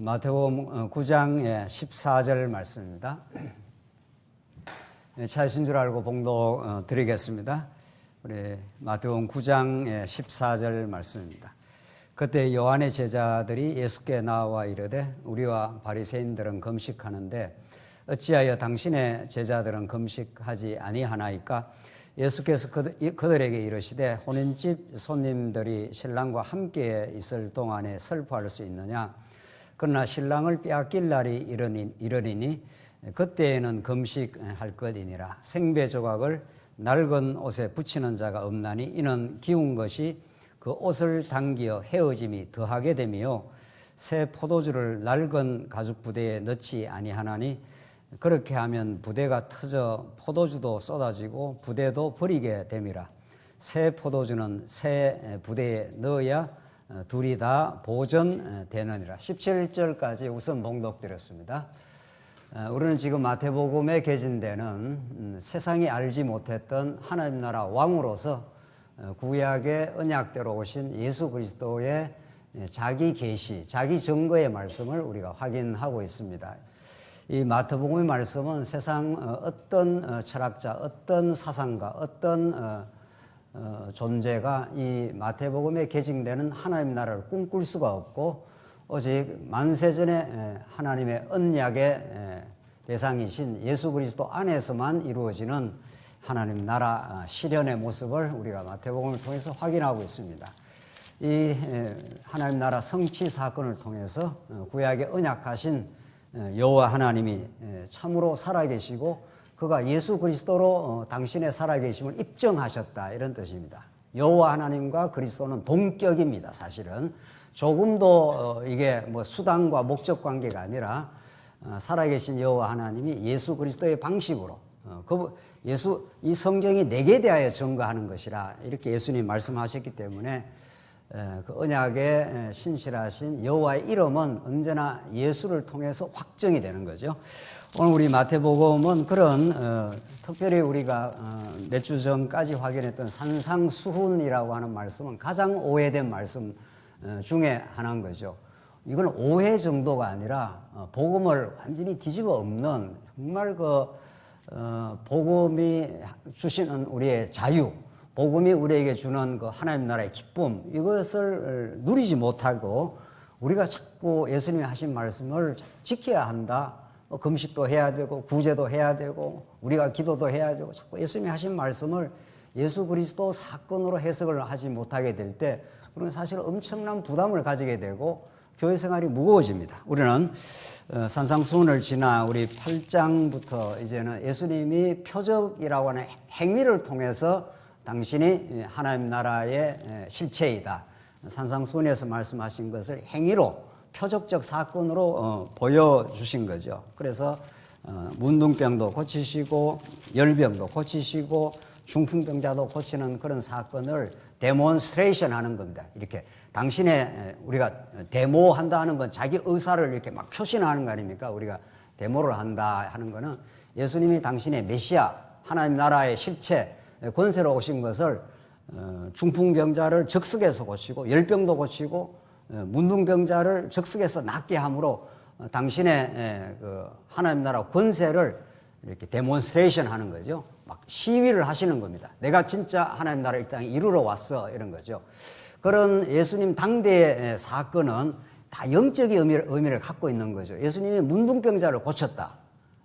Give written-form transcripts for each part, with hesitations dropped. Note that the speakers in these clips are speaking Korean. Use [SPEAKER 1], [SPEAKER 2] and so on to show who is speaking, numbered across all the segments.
[SPEAKER 1] 마태복음 9장의 14절 말씀입니다. 찾으신 줄 알고 봉독 드리겠습니다. 우리 마태복음 9장의 14절 말씀입니다. 그때 요한의 제자들이 예수께 나와 이르되 우리와 바리새인들은 금식하는데 어찌하여 당신의 제자들은 금식하지 아니하나이까? 예수께서 그들에게 이르시되 혼인집 손님들이 신랑과 함께 있을 동안에 슬퍼할 수 있느냐? 그러나 신랑을 빼앗길 날이 이르리니 그때에는 금식할 것이니라. 생배 조각을 낡은 옷에 붙이는 자가 없나니 이는 기운 것이 그 옷을 당기어 헤어짐이 더하게 되며 새 포도주를 낡은 가죽 부대에 넣지 아니하나니 그렇게 하면 부대가 터져 포도주도 쏟아지고 부대도 버리게 됨이라. 새 포도주는 새 부대에 넣어야 둘이 다 보존되느니라. 17절까지 우선 봉독드렸습니다. 우리는 지금 마태복음에 개진되는 세상이 알지 못했던 하나님 나라 왕으로서 구약의 언약대로 오신 예수 그리스도의 자기 계시, 자기 증거의 말씀을 우리가 확인하고 있습니다. 이 마태복음의 말씀은 세상 어떤 철학자, 어떤 사상가, 어떤 존재가 이 마태복음에 계징되는 하나님 나라를 꿈꿀 수가 없고 오직 만세전에 하나님의 언약의 대상이신 예수 그리스도 안에서만 이루어지는 하나님 나라 실현의 모습을 우리가 마태복음을 통해서 확인하고 있습니다. 이 하나님 나라 성취 사건을 통해서 구약에 언약하신 여호와 하나님이 참으로 살아계시고 그가 예수 그리스도로 당신의 살아계심을 입증하셨다, 이런 뜻입니다. 여호와 하나님과 그리스도는 동격입니다. 사실은 조금도 이게 뭐 수단과 목적 관계가 아니라 살아계신 여호와 하나님이 예수 그리스도의 방식으로 이 성경이 내게 대하여 증거하는 것이라 이렇게 예수님이 말씀하셨기 때문에 그 언약에 신실하신 여호와의 이름은 언제나 예수를 통해서 확정이 되는 거죠. 오늘 우리 마태복음은 그런 특별히 우리가 몇 주 전까지 확인했던 산상수훈이라고 하는 말씀은 가장 오해된 말씀 중에 하나인 거죠. 이건 오해 정도가 아니라 복음을 완전히 뒤집어 엎는 정말 복음이 주시는 우리의 자유, 복음이 우리에게 주는 그 하나님 나라의 기쁨, 이것을 누리지 못하고 우리가 자꾸 예수님이 하신 말씀을 지켜야 한다. 금식도 해야 되고 구제도 해야 되고 우리가 기도도 해야 되고 자꾸 예수님이 하신 말씀을 예수 그리스도 사건으로 해석을 하지 못하게 될 때 우리는 사실 엄청난 부담을 가지게 되고 교회 생활이 무거워집니다. 우리는 산상수훈을 지나 우리 8장부터 이제는 예수님이 표적이라고 하는 행위를 통해서 당신이 하나님 나라의 실체이다. 산상수훈에서 말씀하신 것을 행위로 표적적 사건으로 보여주신 거죠. 그래서 문둥병도 고치시고 열병도 고치시고 중풍병자도 고치는 그런 사건을 데몬스트레이션 하는 겁니다. 이렇게 당신의 우리가 데모한다 하는 건 자기 의사를 이렇게 막 표시하는 거 아닙니까? 우리가 데모를 한다 하는 거는 예수님이 당신의 메시아, 하나님 나라의 실체, 권세로 오신 것을 중풍병자를 적석에서 고치고 열병도 고치고 문둥병자를 적석에서 낫게 함으로 당신의 그 하나님 나라 권세를 이렇게 데몬스트레이션 하는 거죠. 막 시위를 하시는 겁니다. 내가 진짜 하나님 나라 이 땅에 이루러 왔어, 이런 거죠. 그런 예수님 당대의 사건은 다 영적인 의미를 갖고 있는 거죠. 예수님이 문둥병자를 고쳤다.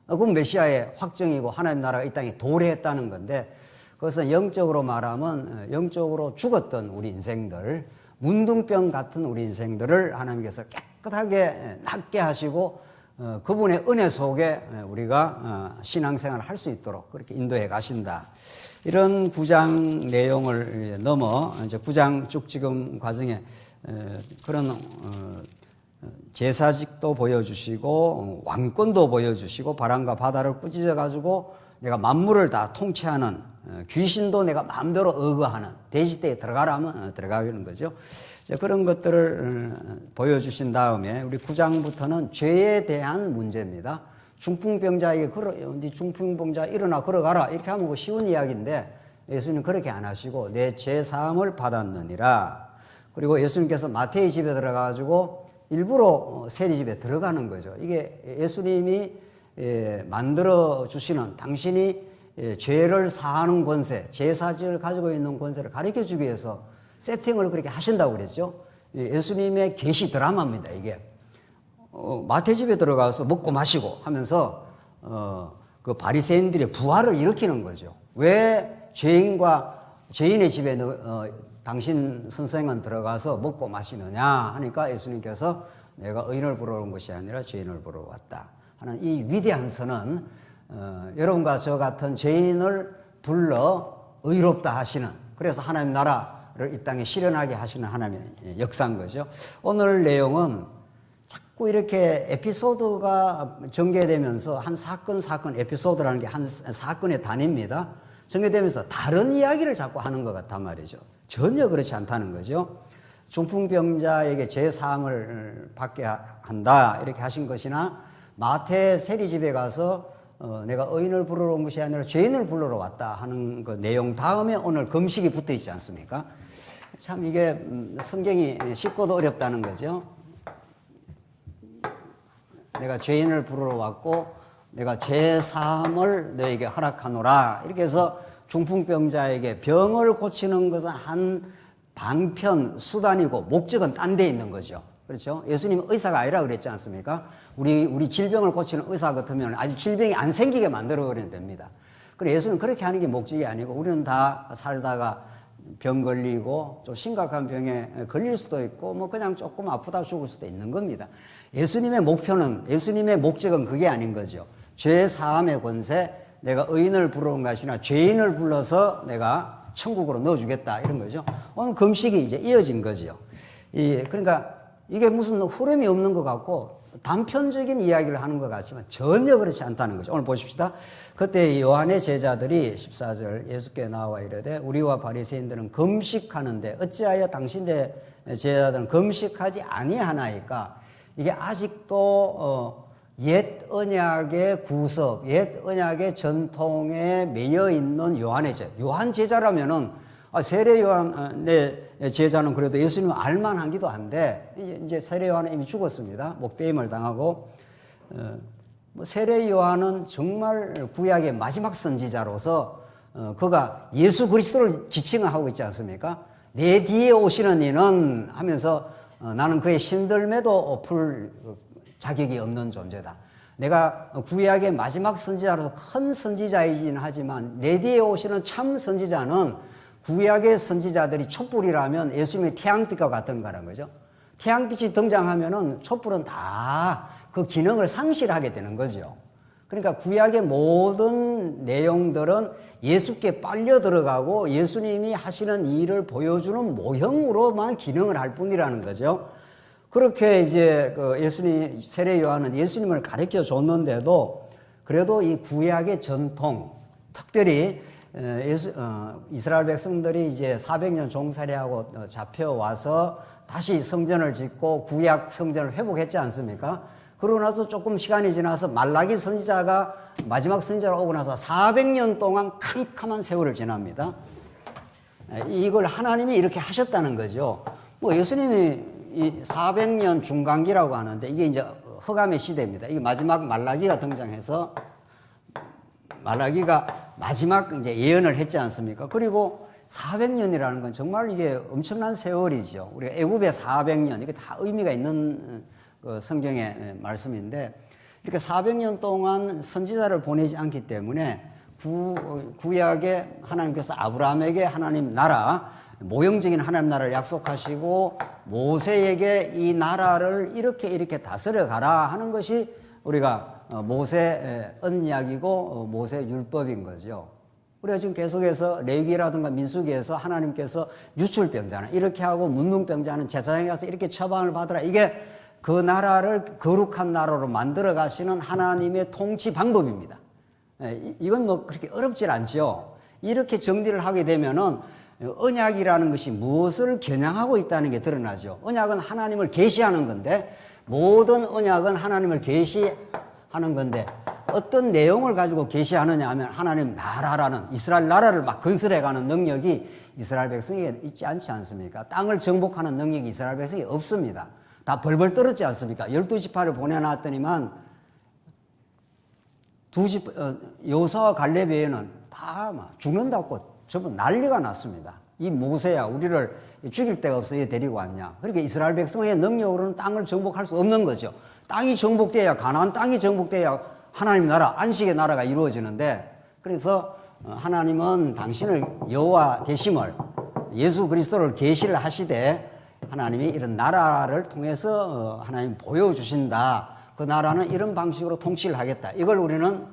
[SPEAKER 1] 그건 메시아의 확정이고 하나님 나라가 이 땅에 도래했다는 건데 그것은 영적으로 말하면 영적으로 죽었던 우리 인생들, 문둥병 같은 우리 인생들을 하나님께서 깨끗하게 낫게 하시고 그분의 은혜 속에 우리가 신앙생활을 할 수 있도록 그렇게 인도해 가신다. 이런 9장 내용을 넘어 이제 9장 쭉 지금 과정에 그런 제사직도 보여주시고 왕권도 보여주시고 바람과 바다를 꾸짖어 가지고 내가 만물을 다 통치하는 귀신도 내가 마음대로 억어하는 대지대에 들어가라 하면 들어가는 거죠. 그런 것들을 보여주신 다음에 우리 9장부터는 죄에 대한 문제입니다. 중풍병자에게 네 중풍병자 일어나 걸어가라 이렇게 하면 쉬운 이야기인데 예수님은 그렇게 안 하시고 내 죄 사함을 받았느니라. 그리고 예수님께서 마태의 집에 들어가가지고 일부러 세리집에 들어가는 거죠. 이게 예수님이 만들어 주시는 당신이 죄를 사하는 권세, 제사지를 가지고 있는 권세를 가르쳐 주기 위해서 세팅을 그렇게 하신다고 그랬죠. 예수님의 계시 드라마입니다, 이게. 마태집에 들어가서 먹고 마시고 하면서 그 바리새인들의 부활을 일으키는 거죠. 왜 죄인의 집에 당신 선생은 들어가서 먹고 마시느냐 하니까 예수님께서 내가 의인을 부르러 온 것이 아니라 죄인을 부르러 왔다 하는 이 위대한 선은 여러분과 저 같은 죄인을 불러 의롭다 하시는, 그래서 하나님 나라를 이 땅에 실현하게 하시는 하나님의 역사인 거죠. 오늘 내용은 자꾸 이렇게 에피소드가 전개되면서 한 사건 에피소드라는 게 한 사건의 단위입니다. 전개되면서 다른 이야기를 자꾸 하는 것 같단 말이죠. 전혀 그렇지 않다는 거죠. 중풍병자에게 죄사함을 받게 한다 이렇게 하신 것이나, 마태 세리집에 가서 내가 의인을 부르러 온 것이 아니라 죄인을 부르러 왔다 하는 그 내용 다음에 오늘 금식이 붙어 있지 않습니까? 참 이게 성경이 쉽고도 어렵다는 거죠. 내가 죄인을 부르러 왔고 내가 죄사함을 너에게 허락하노라 이렇게 해서 중풍병자에게 병을 고치는 것은 한 방편 수단이고 목적은 딴 데 있는 거죠. 그렇죠? 예수님은 의사가 아니라 그랬지 않습니까? 우리 질병을 고치는 의사 같으면 아직 질병이 안 생기게 만들어 버리면 됩니다. 그래 예수님은 그렇게 하는 게 목적이 아니고, 우리는 다 살다가 병 걸리고 좀 심각한 병에 걸릴 수도 있고 뭐 그냥 조금 아프다 죽을 수도 있는 겁니다. 예수님의 목적은 그게 아닌 거죠. 죄 사함의 권세, 내가 의인을 부르러 온 것이나 죄인을 불러서 내가 천국으로 넣어주겠다 이런 거죠. 오늘 금식이 이제 이어진 거죠. 그러니까 이게 무슨 흐름이 없는 것 같고 단편적인 이야기를 하는 것 같지만 전혀 그렇지 않다는 거죠. 오늘 보십시다. 그때 요한의 제자들이 14절 예수께 나와 이르되 우리와 바리새인들은 금식하는데 어찌하여 당신의 제자들은 금식하지 아니하나이까. 이게 아직도 옛 언약의 구섭, 옛 언약의 전통에 매여 있는 요한의 제자. 요한 제자라면은 세례 요한의 제자는 그래도 예수님을 알만하기도 한데 이제 세례 요한은 이미 죽었습니다. 목배임을 당하고 세례 요한은 정말 구약의 마지막 선지자로서 그가 예수 그리스도를 지칭을 하고 있지 않습니까? 내 뒤에 오시는 이는 하면서 나는 그의 신들매도 풀 자격이 없는 존재다. 내가 구약의 마지막 선지자로서 큰 선지자이긴 하지만 내 뒤에 오시는 참 선지자는 구약의 선지자들이 촛불이라면 예수님의 태양빛과 같은 거라는 거죠. 태양빛이 등장하면은 촛불은 다 그 기능을 상실하게 되는 거죠. 그러니까 구약의 모든 내용들은 예수께 빨려 들어가고 예수님이 하시는 일을 보여주는 모형으로만 기능을 할 뿐이라는 거죠. 그렇게 이제 예수님, 세례 요한은 예수님을 가르쳐 줬는데도 그래도 이 구약의 전통, 특별히 이스라엘 백성들이 이제 400년 종살이하고 잡혀와서 다시 성전을 짓고 구약 성전을 회복했지 않습니까? 그러고 나서 조금 시간이 지나서 말라기 선지자가 마지막 선지자로 오고 나서 400년 동안 캄캄한 세월을 지납니다. 이걸 하나님이 이렇게 하셨다는 거죠. 뭐 예수님이 이 400년 중간기라고 하는데 이게 이제 흑암의 시대입니다. 이게 마지막 말라기가 등장해서 말라기가 마지막 이제 예언을 했지 않습니까? 그리고 400년이라는 건 정말 이게 엄청난 세월이죠. 우리가 애굽의 400년, 이게 다 의미가 있는 성경의 말씀인데, 이렇게 400년 동안 선지자를 보내지 않기 때문에 구약에 하나님께서 아브라함에게 하나님 나라, 모형적인 하나님 나라를 약속하시고 모세에게 이 나라를 이렇게 다스려 가라 하는 것이 우리가 모세 언약이고 모세 율법인 거죠. 우리가 지금 계속해서 레위기라든가 민수기에서 하나님께서 유출병자는 이렇게 하고 문둥병자는 제사장에 가서 이렇게 처방을 받으라. 이게 그 나라를 거룩한 나라로 만들어 가시는 하나님의 통치 방법입니다. 이건 뭐 그렇게 어렵질 않죠. 이렇게 정리를 하게 되면은 언약이라는 것이 무엇을 겨냥하고 있다는 게 드러나죠. 언약은 하나님을 계시하는 건데, 모든 언약은 하나님을 계시하는 건데 어떤 내용을 가지고 계시하느냐 하면 하나님 나라라는 이스라엘 나라를 막 건설해가는 능력이 이스라엘 백성에게 있지 않지 않습니까? 땅을 정복하는 능력이 이스라엘 백성이 없습니다. 다 벌벌 떨었지 않습니까? 12지파를 보내놨더니만 여호수아와 갈렙 외에는 다 막 죽는다고 전부 난리가 났습니다. 이 모세야 우리를 죽일 데가 없어 얘 데리고 왔냐. 그러니까 이스라엘 백성의 능력으로는 땅을 정복할 수 없는 거죠. 땅이 정복돼야, 가나안 땅이 정복돼야 하나님 나라, 안식의 나라가 이루어지는데, 그래서 하나님은 당신을 여호와 되심을, 예수 그리스도를 계시를 하시되 하나님이 이런 나라를 통해서 하나님 보여주신다. 그 나라는 이런 방식으로 통치를 하겠다. 이걸 우리는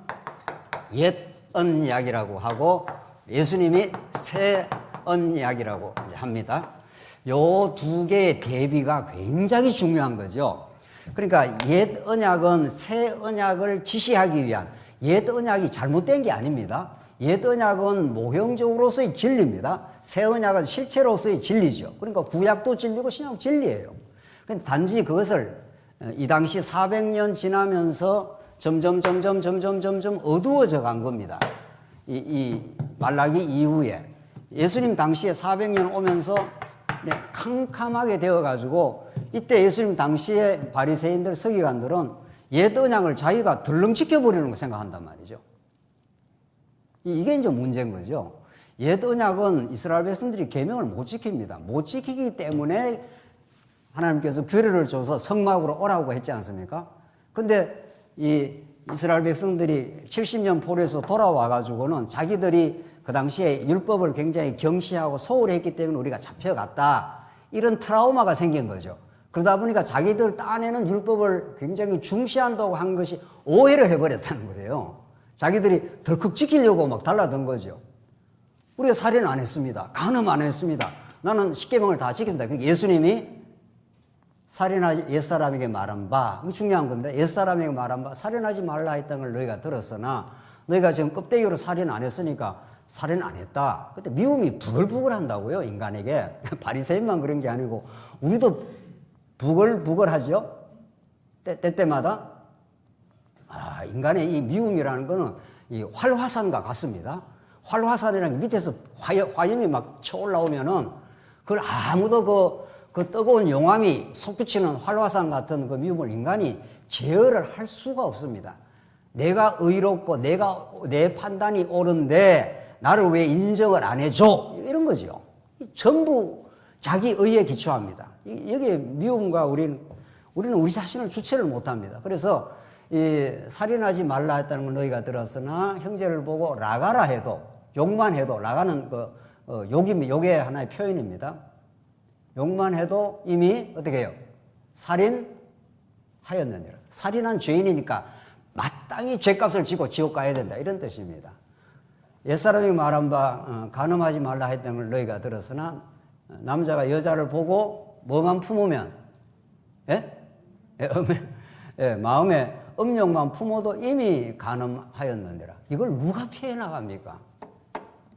[SPEAKER 1] 옛 언약이라고 하고 예수님이 새 언약이라고 합니다. 요 두 개의 대비가 굉장히 중요한 거죠. 그러니까 옛 언약은 새 언약을 지시하기 위한, 옛 언약이 잘못된 게 아닙니다. 옛 언약은 모형적으로서의 진리입니다. 새 언약은 실체로서의 진리죠. 그러니까 구약도 진리고 신약도 진리예요. 근데 단지 그것을 이 당시 400년 지나면서 점점 어두워져 간 겁니다. 이 말라기 이후에 예수님 당시에 400년 오면서 캄캄하게 되어가지고, 이때 예수님 당시에 바리새인들, 서기관들은 옛 언약을 자기가 덜렁지켜버리는 거 생각한단 말이죠. 이게 이제 문제인 거죠. 옛 언약은 이스라엘 백성들이 계명을 못 지킵니다. 못 지키기 때문에 하나님께서 규례를 줘서 성막으로 오라고 했지 않습니까? 근데 이 이스라엘 백성들이 70년 포로에서 돌아와 가지고는 자기들이 그 당시에 율법을 굉장히 경시하고 소홀히 했기 때문에 우리가 잡혀갔다. 이런 트라우마가 생긴 거죠. 그러다 보니까 자기들 딴에는 율법을 굉장히 중시한다고 한 것이 오해를 해버렸다는 거예요. 자기들이 덜컥 지키려고 막 달라든 거죠. 우리가 살인 안 했습니다. 간음 안 했습니다. 나는 십계명을 다 지킨다. 예수님이 살인하지, 옛사람에게 말한 바, 이게 중요한 겁니다. 옛사람에게 말한 바, 살인하지 말라 했던 걸 너희가 들었으나 너희가 지금 껍데기로 살인 안 했으니까 살인 안 했다. 그때 미움이 부글부글 한다고요, 인간에게. 바리새인만 그런 게 아니고 우리도 부글부글 하죠. 때때마다. 인간의 이 미움이라는 거는 이 활화산과 같습니다. 활화산이라는 게 밑에서 화염이 막 쳐올라오면은 그걸 아무도 그 뜨거운 용암이 솟구치는 활화산 같은 그 미움을 인간이 제어를 할 수가 없습니다. 내가 의롭고 내 판단이 옳은데 나를 왜 인정을 안 해줘? 이런 거죠. 전부 자기 의에 기초합니다. 여기에 미움과 우리는 우리 자신을 주체를 못합니다. 그래서 이 살인하지 말라 했다는 걸 너희가 들었으나 형제를 보고 라가라 해도, 욕만 해도, 라가는 욕의 하나의 표현입니다. 욕만 해도 이미 어떻게 해요? 살인하였느니라. 살인한 죄인이니까 마땅히 죄값을 지고 지옥 가야 된다. 이런 뜻입니다. 옛사람이 말한 바 간음하지 말라 했던 걸 너희가 들었으나 남자가 여자를 보고 뭐만 품으면 마음에 음욕만 품어도 이미 간음하였느니라. 이걸 누가 피해 나갑니까?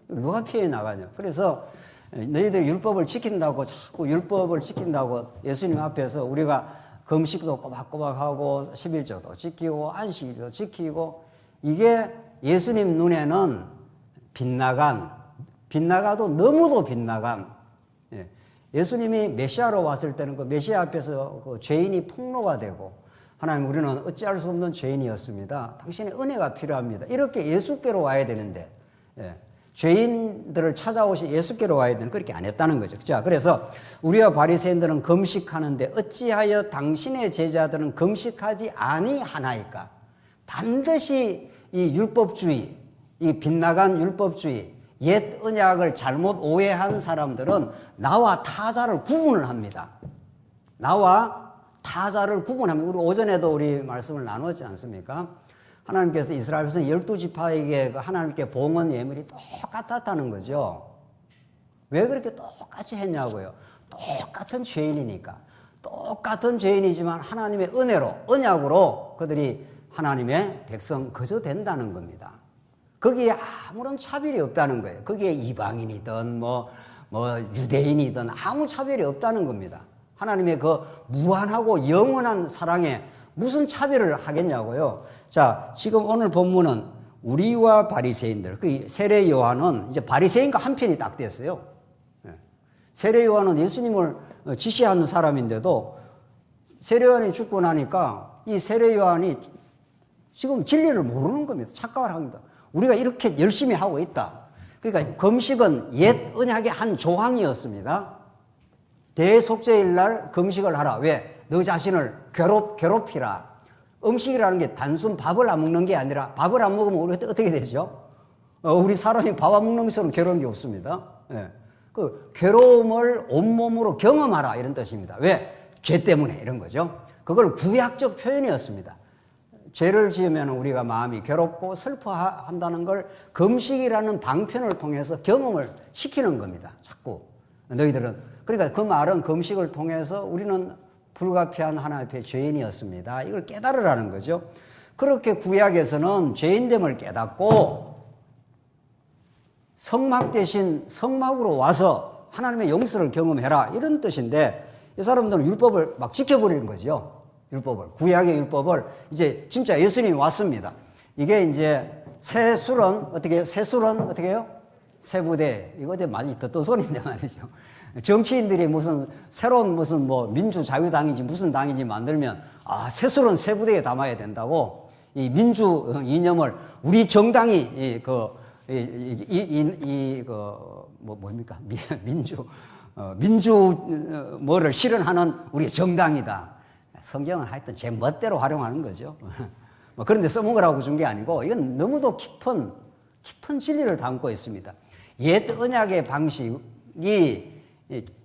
[SPEAKER 1] 누가 피해 나가냐? 그래서 너희들 율법을 지킨다고, 자꾸 율법을 지킨다고 예수님 앞에서 우리가 금식도 꼬박꼬박하고 11조도 지키고 안식일도 지키고, 이게 예수님 눈에는 빗나가도 너무도 빗나간, 예수님이 메시아로 왔을 때는 그 메시아 앞에서 그 죄인이 폭로가 되고, 하나님 우리는 어찌할 수 없는 죄인이었습니다. 당신의 은혜가 필요합니다. 이렇게 예수께로 와야 되는데, 죄인들을 찾아오시 예수께로 와야 되는, 그렇게 안 했다는 거죠. 자, 그래서 우리와 바리새인들은 금식하는데 어찌하여 당신의 제자들은 금식하지 아니하나이까? 반드시 이 율법주의, 이 빗나간 율법주의, 옛 언약을 잘못 오해한 사람들은 나와 타자를 구분을 합니다. 나와 타자를 구분합니다. 우리 오전에도 우리 말씀을 나눴지 않습니까? 하나님께서 이스라엘 백성 12지파에게 하나님께 봉헌 예물이 똑같았다는 거죠. 왜 그렇게 똑같이 했냐고요. 똑같은 죄인이니까. 똑같은 죄인이지만 하나님의 은혜로, 언약으로 그들이 하나님의 백성 그저 된다는 겁니다. 거기에 아무런 차별이 없다는 거예요. 거기에 이방인이든 유대인이든 아무 차별이 없다는 겁니다. 하나님의 그 무한하고 영원한 사랑에 무슨 차별을 하겠냐고요. 자, 지금 오늘 본문은 우리와 바리새인들, 그 세례 요한은 이제 바리새인과 한 편이 딱 됐어요. 세례 요한은 예수님을 지시하는 사람인데도 세례 요한이 죽고 나니까 이 세례 요한이 지금 진리를 모르는 겁니다. 착각을 합니다. 우리가 이렇게 열심히 하고 있다. 그러니까 금식은 옛 언약의 한 조항이었습니다. 대속죄일 날 금식을 하라. 왜? 너 자신을 괴롭히라. 음식이라는 게 단순 밥을 안 먹는 게 아니라 밥을 안 먹으면 우리 어떻게 되죠? 우리 사람이 밥 안 먹는 것처럼 괴로운 게 없습니다. 예. 그 괴로움을 온몸으로 경험하라 이런 뜻입니다. 왜? 죄 때문에 이런 거죠. 그걸 구약적 표현이었습니다. 죄를 지으면 우리가 마음이 괴롭고 슬퍼한다는 걸 금식이라는 방편을 통해서 경험을 시키는 겁니다. 자꾸 너희들은. 그러니까 그 말은 금식을 통해서 우리는 불가피한 하나님 앞에 죄인이었습니다. 이걸 깨달으라는 거죠. 그렇게 구약에서는 죄인됨을 깨닫고 성막 대신 성막으로 와서 하나님의 용서를 경험해라 이런 뜻인데 이 사람들은 율법을 막 지켜버리는 거죠. 율법을. 구약의 율법을 이제 진짜 예수님이 왔습니다. 이게 이제 새술은 어떻게 해요? 새술은 어떻게 해요? 세부대. 이거 되게 많이 듣던 소리인데 말이죠. 정치인들이 무슨 새로운 무슨 뭐 민주자유당인지 무슨 당인지 만들면 새술은 세부대에 담아야 된다고 이 민주 이념을 우리 정당이 뭡니까? 민주 뭐를 실현하는 우리 정당이다. 성경은 하여튼 제 멋대로 활용하는 거죠. 뭐 그런데 써먹으라고 준 게 아니고 이건 너무도 깊은 진리를 담고 있습니다. 옛 언약의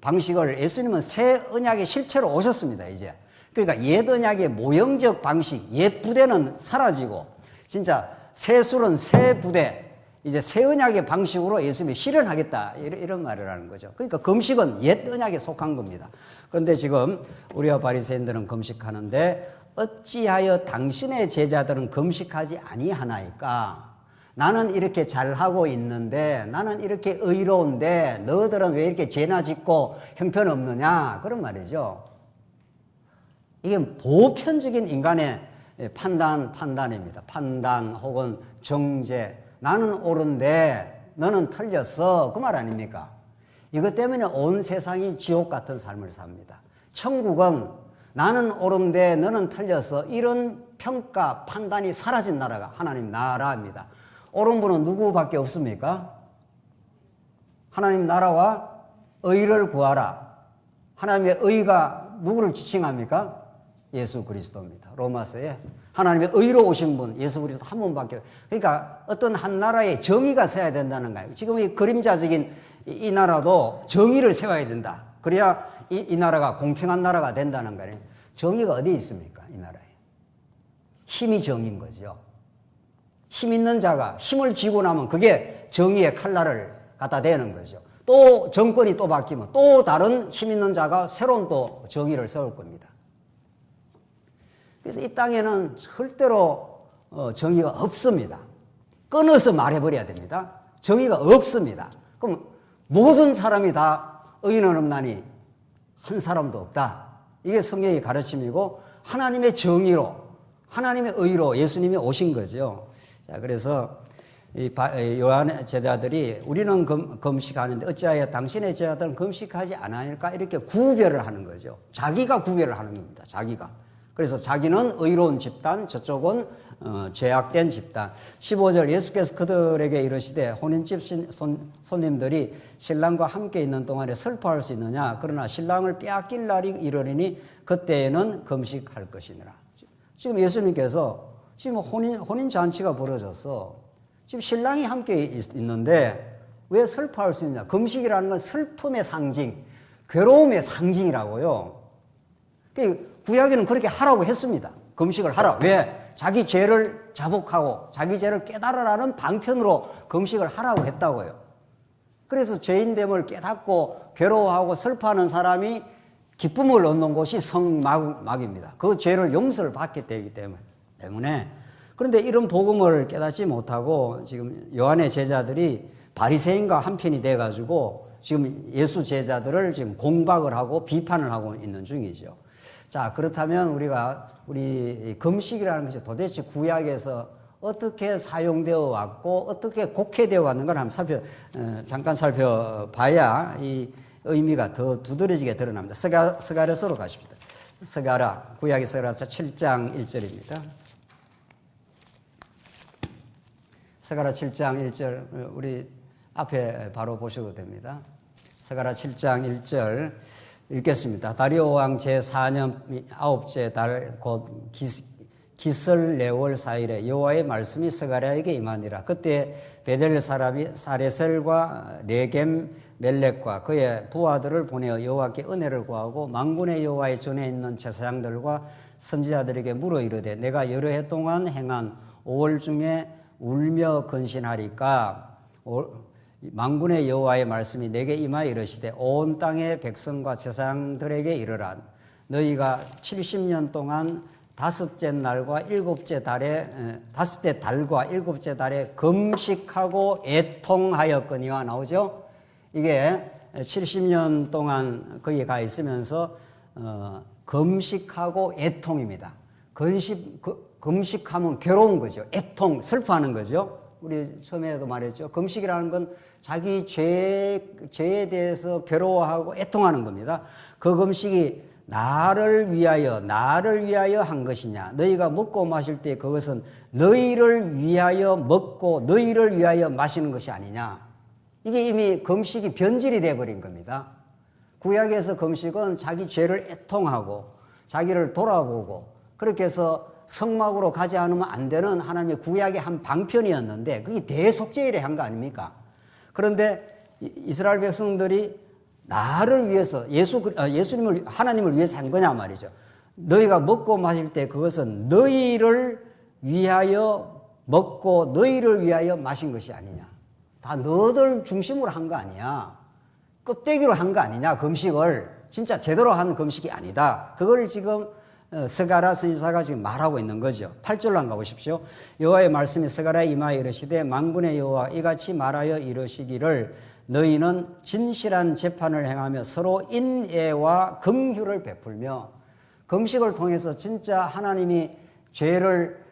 [SPEAKER 1] 방식을 예수님은 새 언약의 실체로 오셨습니다, 이제. 그러니까 옛 언약의 모형적 방식, 옛 부대는 사라지고 진짜 새 술은 새 부대, 이제 새 언약의 방식으로 예수님이 실현하겠다 이런 말을 하는 거죠. 그러니까 금식은 옛 언약에 속한 겁니다. 그런데 지금 우리와 바리새인들은 금식하는데 어찌하여 당신의 제자들은 금식하지 아니하나이까? 나는 이렇게 잘하고 있는데 나는 이렇게 의로운데 너희들은 왜 이렇게 죄나 짓고 형편없느냐? 그런 말이죠. 이게 보편적인 인간의 판단입니다. 판단 혹은 정죄. 나는 옳은데 너는 틀렸어. 그 말 아닙니까? 이것 때문에 온 세상이 지옥 같은 삶을 삽니다. 천국은 나는 옳은데 너는 틀렸어. 이런 평가, 판단이 사라진 나라가 하나님 나라입니다. 옳은 분은 누구밖에 없습니까? 하나님 나라와 의를 구하라. 하나님의 의가 누구를 지칭합니까? 예수 그리스도입니다. 로마서에 하나님의 의로 오신 분 예수 그리스도 한 분밖에. 그러니까 어떤 한 나라에 정의가 세워야 된다는 거예요. 지금 이 그림자적인 이 나라도 정의를 세워야 된다. 그래야 이 나라가 공평한 나라가 된다는 거예요. 정의가 어디 있습니까? 이 나라에. 힘이 정의인 거죠. 힘 있는 자가 힘을 쥐고 나면 그게 정의의 칼날을 갖다 대는 거죠. 또 정권이 또 바뀌면 또 다른 힘 있는 자가 새로운 또 정의를 세울 겁니다. 그래서 이 땅에는 절대로 정의가 없습니다. 끊어서 말해버려야 됩니다. 정의가 없습니다. 그럼 모든 사람이 다 의인은 없나니 한 사람도 없다. 이게 성경의 가르침이고 하나님의 정의로 하나님의 의로 예수님이 오신 거죠. 자, 그래서 이 요한의 제자들이 우리는 금식하는데 어찌하여 당신의 제자들은 금식하지 않으니까 이렇게 구별을 하는 거죠. 자기가 구별을 하는 겁니다. 자기가. 그래서 자기는 의로운 집단, 저쪽은 죄악된 집단. 15절 예수께서 그들에게 이르시되 혼인집 손님들이 신랑과 함께 있는 동안에 슬퍼할 수 있느냐? 그러나 신랑을 빼앗길 날이 이르리니 그때에는 금식할 것이니라. 지금 예수님께서 지금 혼인 잔치가 벌어졌어. 지금 신랑이 함께 있는데 왜 슬퍼할 수 있느냐? 금식이라는 건 슬픔의 상징, 괴로움의 상징이라고요. 구약에는 그렇게 하라고 했습니다. 금식을 하라. 왜? 자기 죄를 자복하고 자기 죄를 깨달으라는 방편으로 금식을 하라고 했다고요. 그래서 죄인됨을 깨닫고 괴로워하고 슬퍼하는 사람이 기쁨을 얻는 곳이 성막입니다. 그 죄를 용서를 받게 되기 때문에. 그런데 이런 복음을 깨닫지 못하고 지금 요한의 제자들이 바리새인과 한편이 돼가지고 지금 예수 제자들을 지금 공박을 하고 비판을 하고 있는 중이죠. 자, 그렇다면 우리 금식이라는 것이 도대체 구약에서 어떻게 사용되어 왔고 어떻게 곡해되어 왔는가를 한번 잠깐 살펴봐야 이 의미가 더 두드러지게 드러납니다. 스가랴서로 가십시다. 스가랴, 구약의 스가랴서 7장 1절입니다. 스가랴 7장 1절 우리 앞에 바로 보셔도 됩니다. 스가랴 7장 1절 읽겠습니다. 다리오 왕 제4년 9째 달 곧 기슬레월 4일에 여호와의 말씀이 스가랴에게 임하니라. 그때 베델 사람이 사레셀과 레겜 멜렉과 그의 부하들을 보내어 여호와께 은혜를 구하고 만군의 여호와의 전에 있는 제사장들과 선지자들에게 물어 이르되 내가 여러 해 동안 행한 5월 중에 울며 근신하리까 만군의 여호와의 말씀이 내게 임하여 이르시되 온 땅의 백성과 제사장들에게 이르라. 너희가 70년 동안 다섯째 달과 일곱째 달에 금식하고 애통하였거니와 나오죠. 이게 70년 동안 거기에 가 있으면서 금식하고 애통입니다. 금식하면 괴로운 거죠. 애통, 슬퍼하는 거죠. 우리 처음에도 말했죠. 금식이라는 건 자기 죄에 대해서 괴로워하고 애통하는 겁니다. 그 금식이 나를 위하여 한 것이냐. 너희가 먹고 마실 때 그것은 너희를 위하여 먹고 너희를 위하여 마시는 것이 아니냐. 이게 이미 금식이 변질이 되어버린 겁니다. 구약에서 금식은 자기 죄를 애통하고 자기를 돌아보고 그렇게 해서 성막으로 가지 않으면 안 되는 하나님의 구약의 한 방편이었는데 그게 대속죄일에 한 거 아닙니까? 그런데 이스라엘 백성들이 나를 위해서 예수님을 하나님을 위해서 한 거냐 말이죠. 너희가 먹고 마실 때 그것은 너희를 위하여 먹고 너희를 위하여 마신 것이 아니냐. 다 너들 중심으로 한 거 아니야. 껍데기로 한 거 아니냐. 금식을 진짜 제대로 한 금식이 아니다. 그걸 지금 스가랴 선지자가 지금 말하고 있는 거죠. 8절로 한번 가보십시오. 여호와의 말씀이 스가랴에 임하여 이르시되 만군의 여호와 이같이 말하여 이르시기를 너희는 진실한 재판을 행하며 서로 인애와 긍휼을 베풀며 금식을 통해서 진짜 하나님이 죄를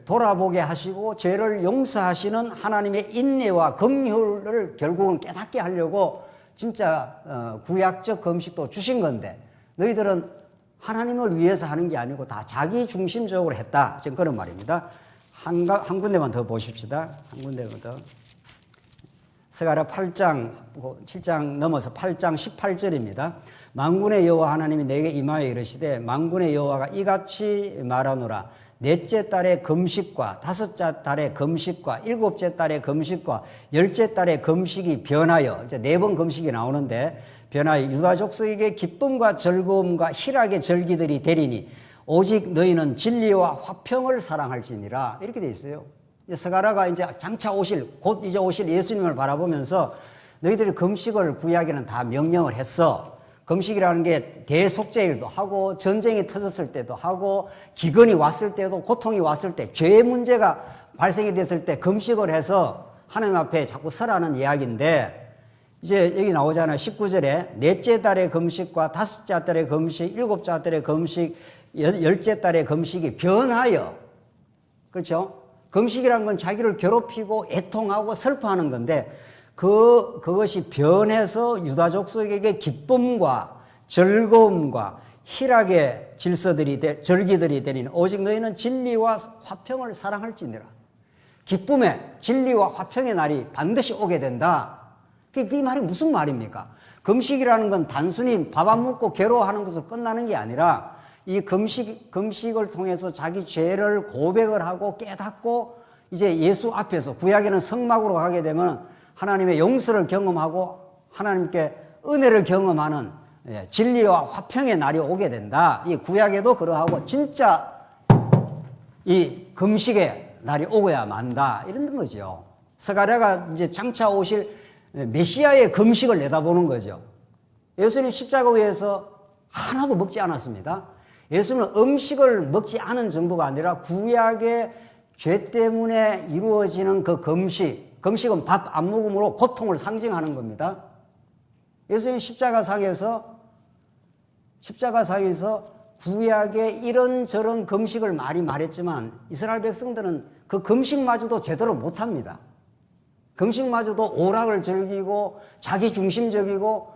[SPEAKER 1] 돌아보게 하시고 죄를 용서하시는 하나님의 인애와 긍휼을 결국은 깨닫게 하려고 진짜 구약적 금식도 주신 건데 너희들은 하나님을 위해서 하는 게 아니고 다 자기 중심적으로 했다. 지금 그런 말입니다. 한 군데만 더 보십시다. 한 군데만 더. 스가랴 8장, 7장 넘어서 8장 18절입니다. 만군의 여호와 하나님이 내게 임하여 이르시되 만군의 여호와가 이같이 말하노라. 넷째 달의 금식과 다섯째 달의 금식과 일곱째 달의 금식과 열째 달의 금식이 변하여 이제 4번 금식이 나오는데 변하여 유다 족속에게 기쁨과 즐거움과 희락의 절기들이 되리니 오직 너희는 진리와 화평을 사랑할지니라. 이렇게 돼 있어요. 스가랴가 이제 장차 곧 이제 오실 예수님을 바라보면서 너희들이 금식을 구약에는 다 명령을 했어. 금식이라는 게 대속죄일도 하고 전쟁이 터졌을 때도 하고 기근이 왔을 때도 고통이 왔을 때 죄의 문제가 발생이 됐을 때 금식을 해서 하나님 앞에 자꾸 서라는 이야기인데 이제 여기 나오잖아요. 19절에 넷째 달의 금식과 다섯째 달의 금식, 일곱째 달의 금식, 열째 달의 금식이 변하여 그렇죠? 금식이란 건 자기를 괴롭히고 애통하고 슬퍼하는 건데 그것이 변해서 유다 족속에게 기쁨과 즐거움과 희락의 절기들이 되니 오직 너희는 진리와 화평을 사랑할지니라. 기쁨의 진리와 화평의 날이 반드시 오게 된다. 그 말이 무슨 말입니까? 금식이라는 건 단순히 밥 안 먹고 괴로워하는 것으로 끝나는 게 아니라 이 금식을 통해서 자기 죄를 고백을 하고 깨닫고 이제 예수 앞에서 구약에는 성막으로 가게 되면 하나님의 용서를 경험하고 하나님께 은혜를 경험하는 진리와 화평의 날이 오게 된다. 이 구약에도 그러하고 진짜 이 금식의 날이 오고야 만다. 이런 거죠. 스가랴가 이제 장차 오실 메시아의 금식을 내다보는 거죠. 예수님 십자가 위에서 하나도 먹지 않았습니다. 예수님은 음식을 먹지 않은 정도가 아니라 구약의 죄 때문에 이루어지는 그 금식은 밥 안 먹음으로 고통을 상징하는 겁니다. 예수님 십자가상에서 구약의 이런저런 금식을 많이 말했지만 이스라엘 백성들은 그 금식마저도 제대로 못합니다. 금식마저도 오락을 즐기고 자기 중심적이고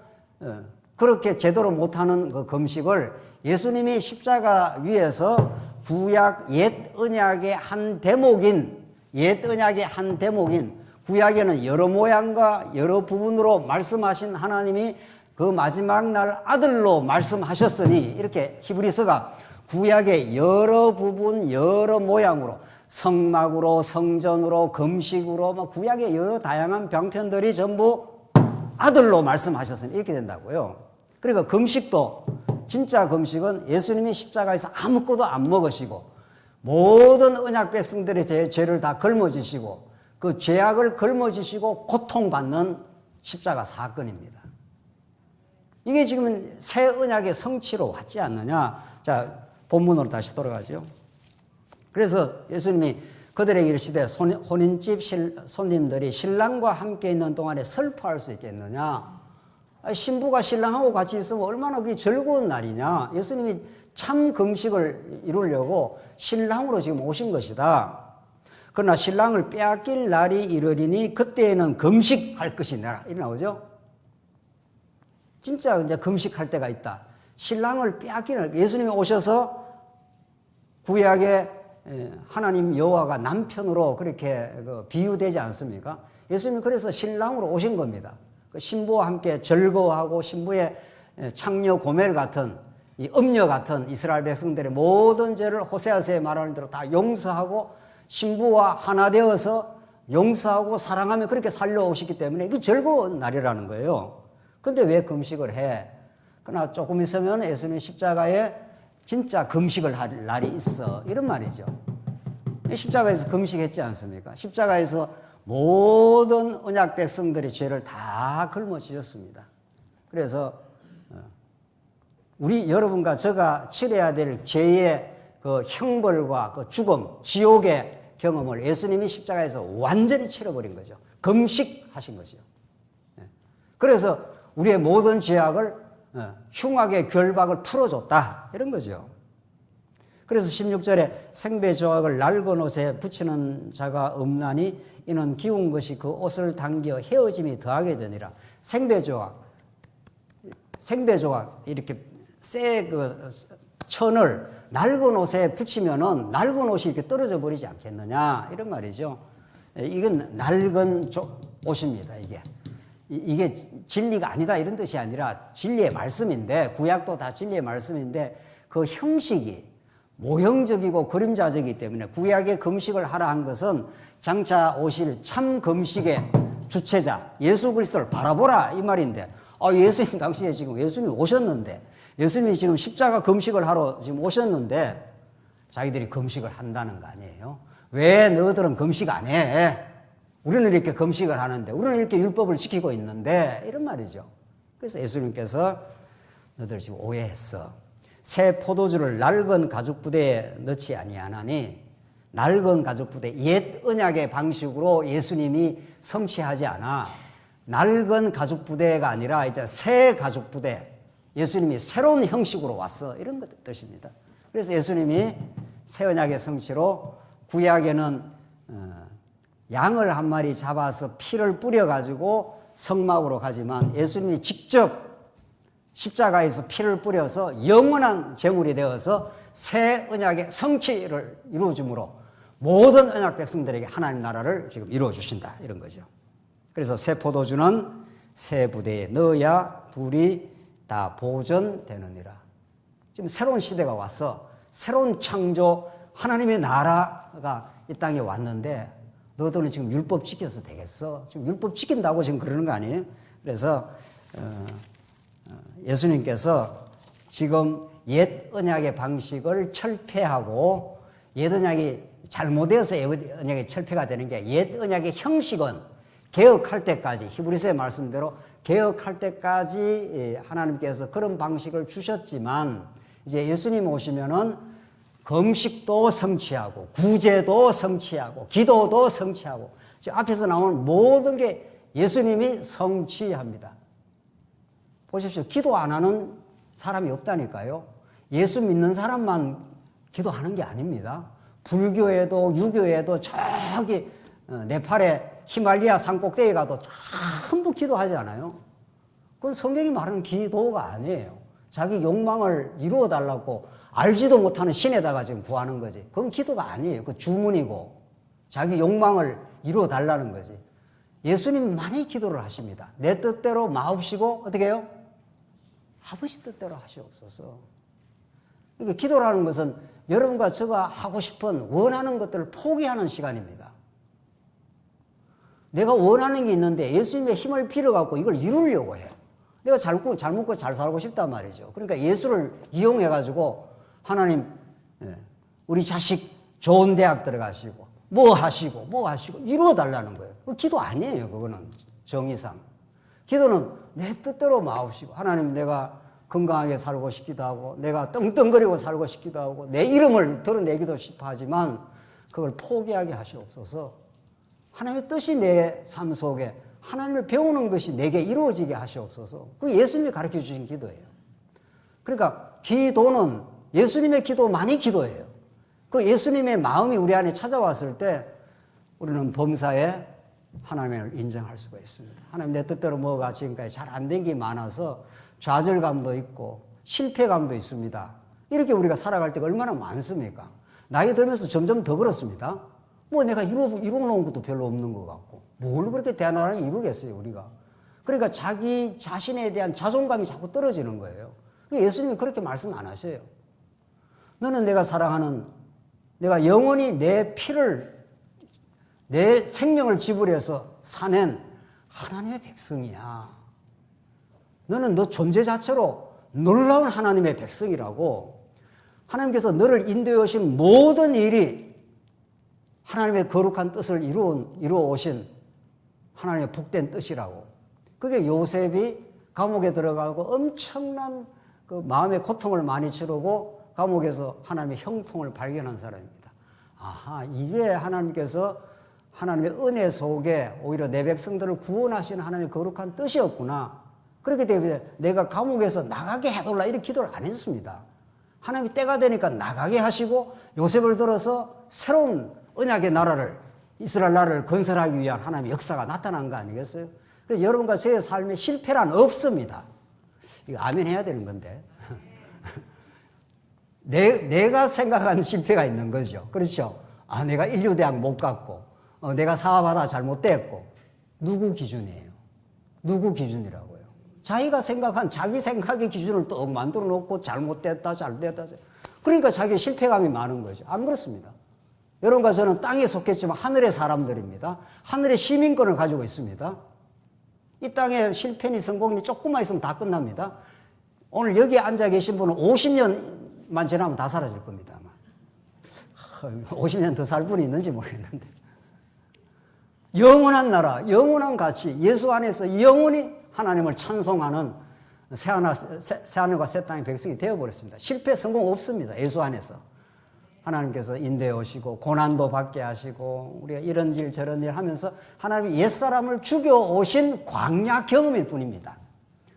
[SPEAKER 1] 그렇게 제대로 못하는 그 금식을 예수님이 십자가 위에서 구약 옛 언약의 한 대목인 구약에는 여러 모양과 여러 부분으로 말씀하신 하나님이 그 마지막 날 아들로 말씀하셨으니 이렇게 히브리서가 구약의 여러 부분 여러 모양으로 성막으로 성전으로 금식으로 구약의 여러 다양한 방편들이 전부 아들로 말씀하셨으니 이렇게 된다고요. 그러니까 금식도 진짜 금식은 예수님이 십자가에서 아무것도 안 먹으시고 모든 언약 백성들의 죄를 다 걸머지시고 그 죄악을 걸머지시고 고통받는 십자가 사건입니다. 이게 지금 새 언약의 성취로 왔지 않느냐. 자, 본문으로 다시 돌아가죠. 그래서 예수님이 그들에게 이르시되 혼인집 손님들이 신랑과 함께 있는 동안에 슬퍼할 수 있겠느냐. 신부가 신랑하고 같이 있으면 얼마나 그게 즐거운 날이냐. 예수님이 참 금식을 이루려고 신랑으로 지금 오신 것이다. 그러나 신랑을 빼앗길 날이 이르리니 그때에는 금식할 것이니라. 이렇게 나오죠. 진짜 이제 금식할 때가 있다. 신랑을 빼앗기는, 예수님이 오셔서 구약의 하나님 여호와가 남편으로 그렇게 비유되지 않습니까? 예수님이 그래서 신랑으로 오신 겁니다. 신부와 함께 즐거워하고 신부의 창녀 고멜 같은 이 음녀 같은 이스라엘 백성들의 모든 죄를 호세아서에 말하는 대로 다 용서하고 신부와 하나 되어서 용서하고 사랑하며 그렇게 살려오시기 때문에 이게 즐거운 날이라는 거예요. 근데 왜 금식을 해? 그러나 조금 있으면 예수님 십자가에 진짜 금식을 할 날이 있어. 이런 말이죠. 십자가에서 금식했지 않습니까? 십자가에서 모든 언약 백성들의 죄를 다 걸머지셨습니다. 그래서 우리 여러분과 저가 치러야 될 죄의 그 형벌과 그 죽음, 지옥의 경험을 예수님이 십자가에서 완전히 치러버린 거죠. 금식하신 거죠. 그래서 우리의 모든 죄악을 흉악의 결박을 풀어줬다. 이런 거죠. 그래서 16절에 생배조각을 낡은 옷에 붙이는 자가 없나니 이는 기운 것이 그 옷을 당겨 헤어짐이 더하게 되니라. 생배조각 이렇게 새 그 천을 낡은 옷에 붙이면은 낡은 옷이 이렇게 떨어져 버리지 않겠느냐 이런 말이죠. 이건 낡은 옷입니다. 이게 진리가 아니다 이런 뜻이 아니라 진리의 말씀인데, 구약도 다 진리의 말씀인데 그 형식이 모형적이고 그림자적이기 때문에 구약의 금식을 하라 한 것은 장차 오실 참 금식의 주체자 예수 그리스도를 바라보라 이 말인데, 예수님 당시에 지금 예수님이 오셨는데, 예수님이 지금 십자가 금식을 하러 지금 오셨는데 자기들이 금식을 한다는 거 아니에요? 왜 너희들은 금식 안 해? 우리는 이렇게 금식을 하는데, 우리는 이렇게 율법을 지키고 있는데, 이런 말이죠. 그래서 예수님께서 너희들 지금 오해했어. 새 포도주를 낡은 가죽부대에 넣지 아니하나니, 낡은 가죽부대, 옛 언약의 방식으로 예수님이 성취하지 않아. 낡은 가죽부대가 아니라 이제 새 가죽부대, 예수님이 새로운 형식으로 왔어. 이런 뜻입니다. 그래서 예수님이 새 언약의 성취로 구약에는 양을 한 마리 잡아서 피를 뿌려가지고 성막으로 가지만 예수님이 직접 십자가에서 피를 뿌려서 영원한 제물이 되어서 새 언약의 성취를 이루어줌으로 모든 언약 백성들에게 하나님 나라를 지금 이루어 주신다 이런 거죠. 그래서 새 포도주는 새 부대에 넣어야 둘이 다 보존되느니라. 지금 새로운 시대가 왔어. 새로운 창조 하나님의 나라가 이 땅에 왔는데 너희들은 지금 율법 지켜서 되겠어? 지금 율법 지킨다고 지금 그러는 거 아니에요? 그래서 예수님께서 지금 옛 언약의 방식을 철폐하고, 옛 언약이 잘못되어서 옛 언약이 철폐가 되는 게, 옛 언약의 형식은 개혁할 때까지, 히브리서의 말씀대로 개혁할 때까지 하나님께서 그런 방식을 주셨지만, 이제 예수님 오시면은 금식도 성취하고 구제도 성취하고 기도도 성취하고, 지금 앞에서 나오는 모든 게 예수님이 성취합니다. 보십시오. 기도 안 하는 사람이 없다니까요. 예수 믿는 사람만 기도하는 게 아닙니다. 불교에도 유교에도 저기 네팔의 히말리아 산 꼭대기에 가도 전부 기도하지 않아요? 그건 성경이 말하는 기도가 아니에요. 자기 욕망을 이루어 달라고 알지도 못하는 신에다가 지금 구하는 거지. 그건 기도가 아니에요. 그 주문이고 자기 욕망을 이루어 달라는 거지. 예수님 많이 기도를 하십니다. 내 뜻대로 마옵시고 어떻게 해요? 아버지 뜻대로 하시옵소서. 그러니까 기도라는 것은 여러분과 제가 하고 싶은 원하는 것들을 포기하는 시간입니다. 내가 원하는 게 있는데 예수님의 힘을 빌어갖고 이걸 이루려고 해요. 내가 잘 먹고 잘 살고 싶단 말이죠. 그러니까 예수를 이용해가지고 하나님, 우리 자식 좋은 대학 들어가시고 뭐 하시고 이루어 달라는 거예요. 그 기도 아니에요. 그거는 정의상. 기도는 내 뜻대로 마옵시고 하나님 내가 건강하게 살고 싶기도 하고 내가 떵떵거리고 살고 싶기도 하고 내 이름을 드러내기도 싶어 하지만 그걸 포기하게 하시옵소서. 하나님의 뜻이 내 삶 속에 하나님을 배우는 것이 내게 이루어지게 하시옵소서. 그게 예수님이 가르쳐 주신 기도예요. 그러니까 기도는 예수님의 기도만이 기도예요. 그 예수님의 마음이 우리 안에 찾아왔을 때 우리는 범사에 하나님을 인정할 수가 있습니다. 하나님 내 뜻대로 뭐가 지금까지 잘 안 된 게 많아서 좌절감도 있고 실패감도 있습니다. 이렇게 우리가 살아갈 때가 얼마나 많습니까? 나이 들면서 점점 더 그렇습니다. 뭐 내가 이루어놓은 것도 별로 없는 것 같고 뭘 그렇게 대단하게 이루겠어요 우리가. 그러니까 자기 자신에 대한 자존감이 자꾸 떨어지는 거예요. 예수님이 그렇게 말씀 안 하셔요. 너는 내가 사랑하는 내가 영원히 내 피를 내 생명을 지불해서 사낸 하나님의 백성이야. 너는 너 존재 자체로 놀라운 하나님의 백성이라고. 하나님께서 너를 인도해 오신 모든 일이 하나님의 거룩한 뜻을 이루어 오신 하나님의 복된 뜻이라고. 그게 요셉이 감옥에 들어가고 엄청난 그 마음의 고통을 많이 치르고 감옥에서 하나님의 형통을 발견한 사람입니다. 아하, 이게 하나님께서 하나님의 은혜 속에 오히려 내 백성들을 구원하시는 하나님의 거룩한 뜻이었구나. 그렇기 때문에 내가 감옥에서 나가게 해달라 이렇게 기도를 안 했습니다. 하나님이 때가 되니까 나가게 하시고 요셉을 들어서 새로운 언약의 나라를 이스라엘 나라를 건설하기 위한 하나님의 역사가 나타난 거 아니겠어요? 그래서 여러분과 제 삶에 실패란 없습니다. 이거 아멘 해야 되는 건데. 내가 생각하는 실패가 있는 거죠. 그렇죠? 아, 내가 인류대학 못 갔고, 내가 사업하다 잘못됐고, 누구 기준이에요? 누구 기준이라고요? 자기가 생각한 자기 생각의 기준을 또 만들어 놓고 잘못됐다, 잘됐다. 그러니까 자기 실패감이 많은 거죠. 안 그렇습니다. 여러분과 저는 땅에 속했지만 하늘의 사람들입니다. 하늘의 시민권을 가지고 있습니다. 이 땅에 실패니 성공이 조금만 있으면 다 끝납니다. 오늘 여기 앉아 계신 분은 50년만 지나면 다 사라질 겁니다. 아마. 50년 더 살 분이 있는지 모르겠는데. 영원한 나라, 영원한 가치, 예수 안에서 영원히 하나님을 찬송하는 새하늘과 새 땅의 백성이 되어버렸습니다. 실패, 성공 없습니다. 예수 안에서. 하나님께서 인도해 오시고 고난도 받게 하시고 우리가 이런 일 저런 일 하면서 하나님이 옛사람을 죽여오신 광야 경험일 뿐입니다.